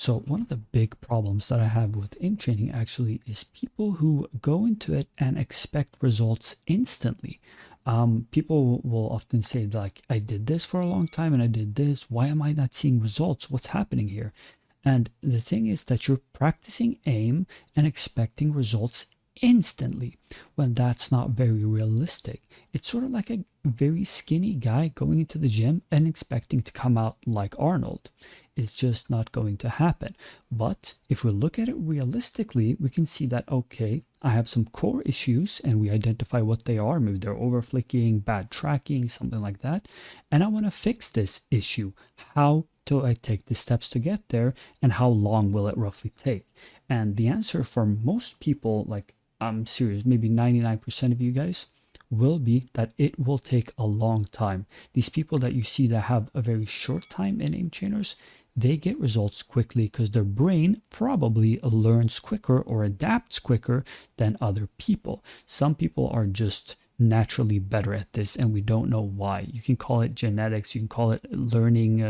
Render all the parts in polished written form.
So one of the big problems that I have with aim training actually is people who go into it and expect results instantly. People will often say like, I did this for a long time and I did this. Why am I not seeing results? What's happening here? And the thing is that you're practicing aim and expecting results instantly when that's not very realistic. It's sort of like a very skinny guy going into the gym and expecting to come out like Arnold. It's just not going to happen. But if we look at it realistically, we can see that, okay, I have some core issues and we identify what they are. Maybe they're overflicking, bad tracking, something like that. And I want to fix this issue. How do I take the steps to get there, and how long will it roughly take? And the answer for most people, like I'm serious, maybe 99% of you guys, will be that it will take a long time. These people that you see that have a very short time in Aimtrainers, they get results quickly because their brain probably learns quicker or adapts quicker than other people. Some people are just naturally better at this and we don't know why. You can call it genetics, you can call it learning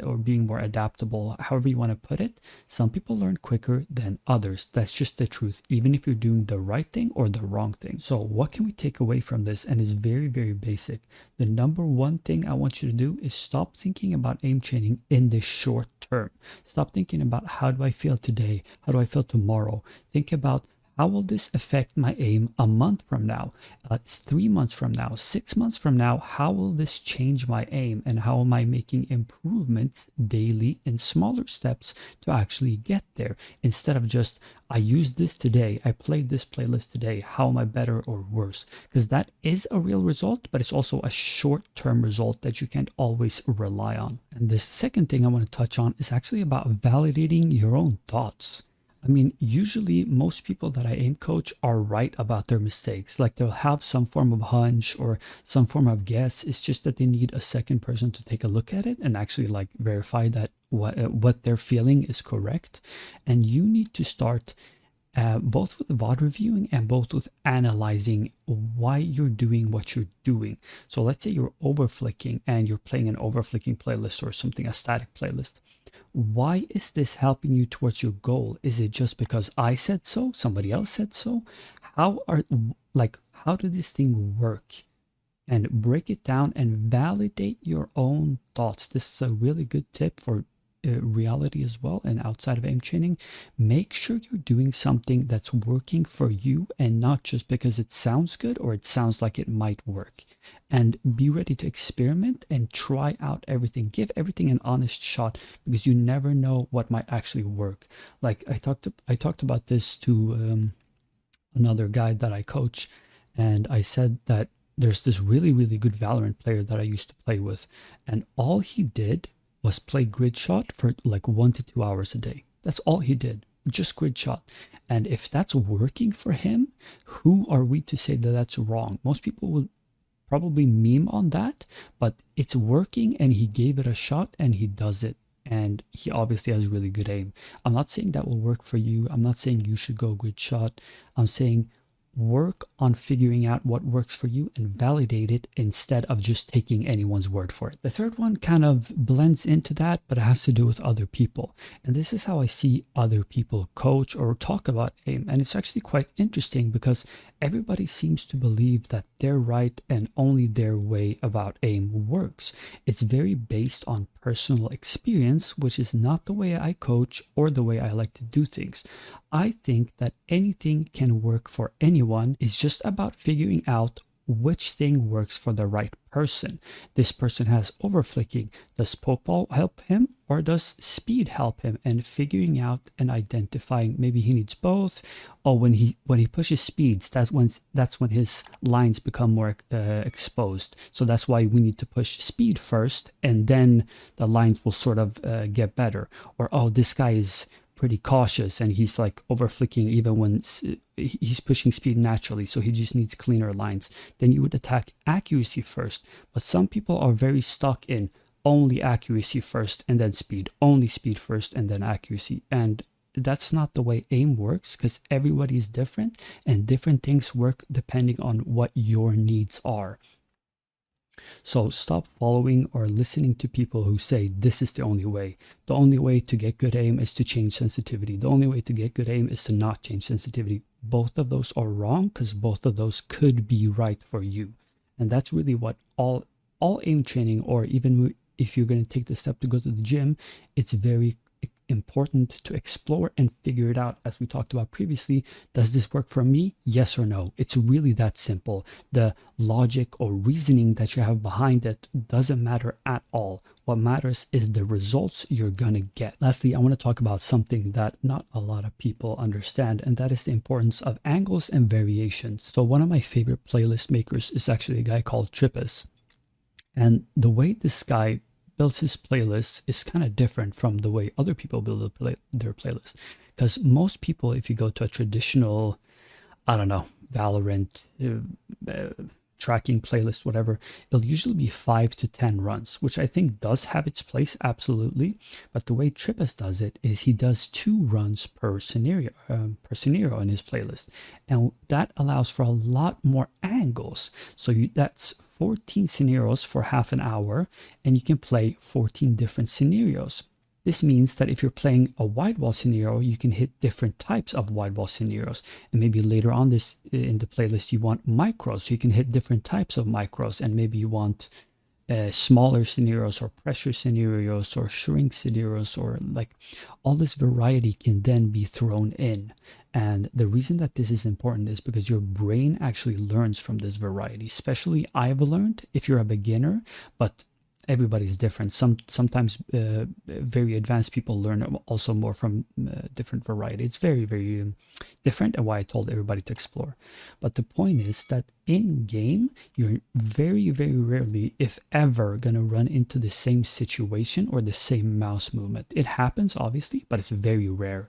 or being more adaptable, however you want to put it. Some people learn quicker than others. That's just the truth, even if you're doing the right thing or the wrong thing. So what can we take away from this? And it's very, very basic. The number one thing I want you to do is stop thinking about aim training in the short term. Stop thinking about how do I feel today? How do I feel tomorrow? Think about, how will this affect my aim a month from now? It's 3 months from now, 6 months from now. How will this change my aim? And how am I making improvements daily in smaller steps to actually get there? Instead of just, I used this today, I played this playlist today, how am I better or worse? Because that is a real result, but it's also a short-term result that you can't always rely on. And the second thing I want to touch on is actually about validating your own thoughts. I mean, usually most people that I aim coach are right about their mistakes. Like they'll have some form of hunch or some form of guess. It's just that they need a second person to take a look at it and actually like verify that what they're feeling is correct. And you need to start both with VOD reviewing and both with analyzing why you're doing what you're doing. So let's say you're overflicking and you're playing an overflicking playlist or something, a static playlist. Why is this helping you towards your goal? Is it just because I said so? Somebody else said so? How did this thing work? And break it down and validate your own thoughts. This is a really good tip for reality as well and outside of aim training. Make sure you're doing something that's working for you and not just because it sounds good or it sounds like it might work. And be ready to experiment and try out everything. Give everything an honest shot because you never know what might actually work. Like I talked about this to another guy that I coach, and I said that there's this really, really good Valorant player that I used to play with, and all he did was play grid shot for like 1 to 2 hours a day. That's all he did, just grid shot. And if that's working for him, who are we to say that that's wrong? Most people would probably meme on that, but it's working and he gave it a shot and he does it. And he obviously has really good aim. I'm not saying that will work for you. I'm not saying you should go grid shot. I'm saying work on figuring out what works for you and validate it instead of just taking anyone's word for it. The third one kind of blends into that, but it has to do with other people. And this is how I see other people coach or talk about aim. And it's actually quite interesting because everybody seems to believe that they're right and only their way about aim works. It's very based on personal experience, which is not the way I coach or the way I like to do things. I think that anything can work for anyone. It's just about figuring out which thing works for the right person. This person has overflicking. Does pokeball help him or does speed help him? And figuring out and identifying, maybe he needs both. Or when he pushes speeds, that's when his lines become more exposed. So that's why we need to push speed first, and then the lines will sort of get better. Or this guy is pretty cautious and he's like overflicking even when he's pushing speed naturally, so he just needs cleaner lines. Then you would attack accuracy first. But some people are very stuck in only accuracy first and then speed, only speed first and then accuracy. And that's not the way aim works, because everybody is different and different things work depending on what your needs are. So stop following or listening to people who say this is the only way. The only way to get good aim is to change sensitivity. The only way to get good aim is to not change sensitivity. Both of those are wrong because both of those could be right for you. And that's really what all aim training, or even if you're going to take the step to go to the gym, it's very important to explore and figure it out. As we talked about previously, does this work for me? Yes or no. It's really that simple. The logic or reasoning that you have behind it doesn't matter at all. What matters is the results you're gonna get. Lastly, I want to talk about something that not a lot of people understand, and that is the importance of angles and variations. So one of my favorite playlist makers is actually a guy called Trippus. And the way this guy builds his playlist is kind of different from the way other people build their playlist. Because most people, if you go to a traditional, I don't know, Valorant, tracking playlist, whatever, it'll usually be 5 to 10 runs, which I think does have its place, absolutely. But the way Trippus does it is he does 2 runs per scenario in his playlist, and that allows for a lot more angles. So that's 14 scenarios for half an hour, and you can play 14 different scenarios. This means that if you're playing a wide wall scenario, you can hit different types of wide wall scenarios. And maybe later on this in the playlist, you want micros, so you can hit different types of micros. And maybe you want smaller scenarios or pressure scenarios or shrink scenarios, or like all this variety can then be thrown in. And the reason that this is important is because your brain actually learns from this variety. Especially I've learned, if you're a beginner, but everybody's different. Sometimes very advanced people learn also more from different variety. It's very, very different, and why I told everybody to explore. But the point is that in game, you're very, very rarely, if ever, gonna run into the same situation or the same mouse movement. It happens, obviously, but it's very rare.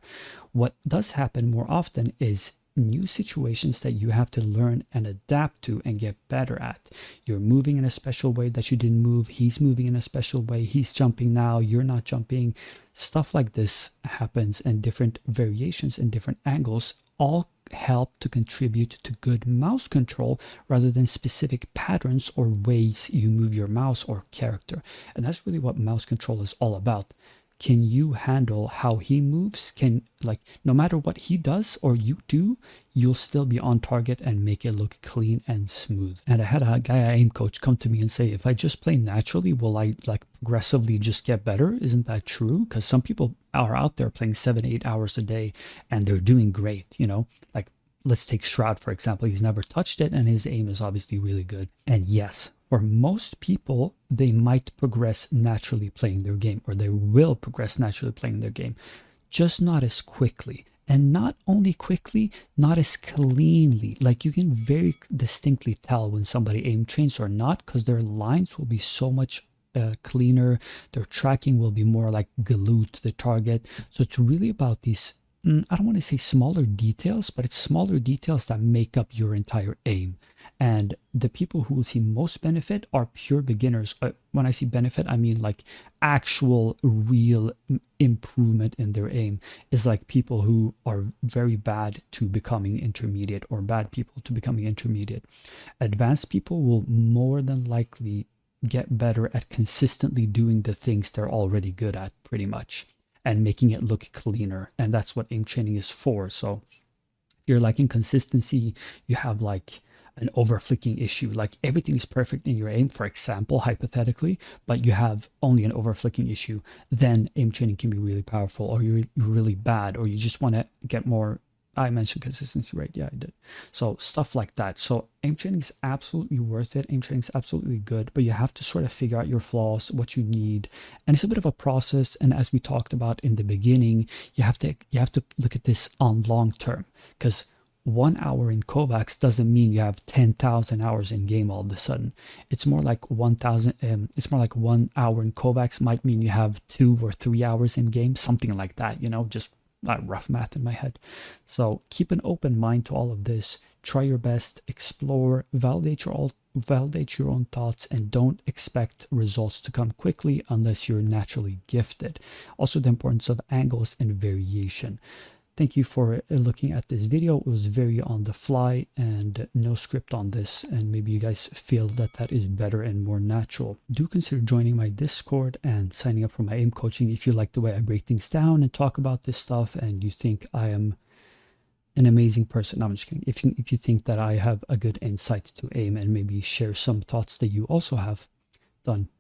What does happen more often is new situations that you have to learn and adapt to and get better at. You're moving in a special way that you didn't move. He's moving in a special way. He's jumping now. You're not jumping. Stuff like this happens, and different variations and different angles all help to contribute to good mouse control rather than specific patterns or ways you move your mouse or character. And that's really what mouse control is all about. Can you handle how he moves? No matter what he does or you do, you'll still be on target and make it look clean and smooth. And I had a guy at aim coach come to me and say, if I just play naturally, will I progressively just get better? Isn't that true? Because some people are out there playing 7-8 hours a day and they're doing great, like let's take Shroud, for example. He's never touched it and his aim is obviously really good. And yes, for most people, they might progress naturally playing their game, or they will progress naturally playing their game, just not as quickly. And not only quickly, not as cleanly. Like you can very distinctly tell when somebody aim trains or not, because their lines will be so much cleaner. Their tracking will be more like glued to the target. So it's really about these, I don't want to say smaller details, but it's smaller details that make up your entire aim. And the people who will see most benefit are pure beginners. When I see benefit, I mean like actual real improvement in their aim is like people who are very bad to becoming intermediate, or bad people to becoming intermediate. Advanced people will more than likely get better at consistently doing the things they're already good at, pretty much, and making it look cleaner. And that's what aim training is for. So if you're lacking consistency, you have like an overflicking issue, like everything is perfect in your aim, for example, hypothetically, but you have only an overflicking issue, then aim training can be really powerful. Or you're really bad, or you just want to get more. I mentioned consistency, right? Yeah, I did. So stuff like that. So aim training is absolutely worth it. Aim training is absolutely good, but you have to sort of figure out your flaws, what you need, and it's a bit of a process. And as we talked about in the beginning, you have to look at this on long term, because 1 hour in Kovaaks doesn't mean you have 10,000 hours in game all of a sudden. It's more like 1,000. It's more like 1 hour in Kovaaks might mean you have 2 or 3 hours in game, something like that. Just rough math in my head. So keep an open mind to all of this. Try your best, explore, validate your own thoughts, and don't expect results to come quickly unless you're naturally gifted. Also, the importance of angles and variation. Thank you for looking at this video. It was very on the fly and no script on this, and maybe you guys feel that that is better and more natural. Do consider joining my Discord and signing up for my aim coaching if you like the way I break things down and talk about this stuff, and you think I am an amazing person. No, I'm just kidding. If you think that I have a good insight to aim and maybe share some thoughts that you also have, done.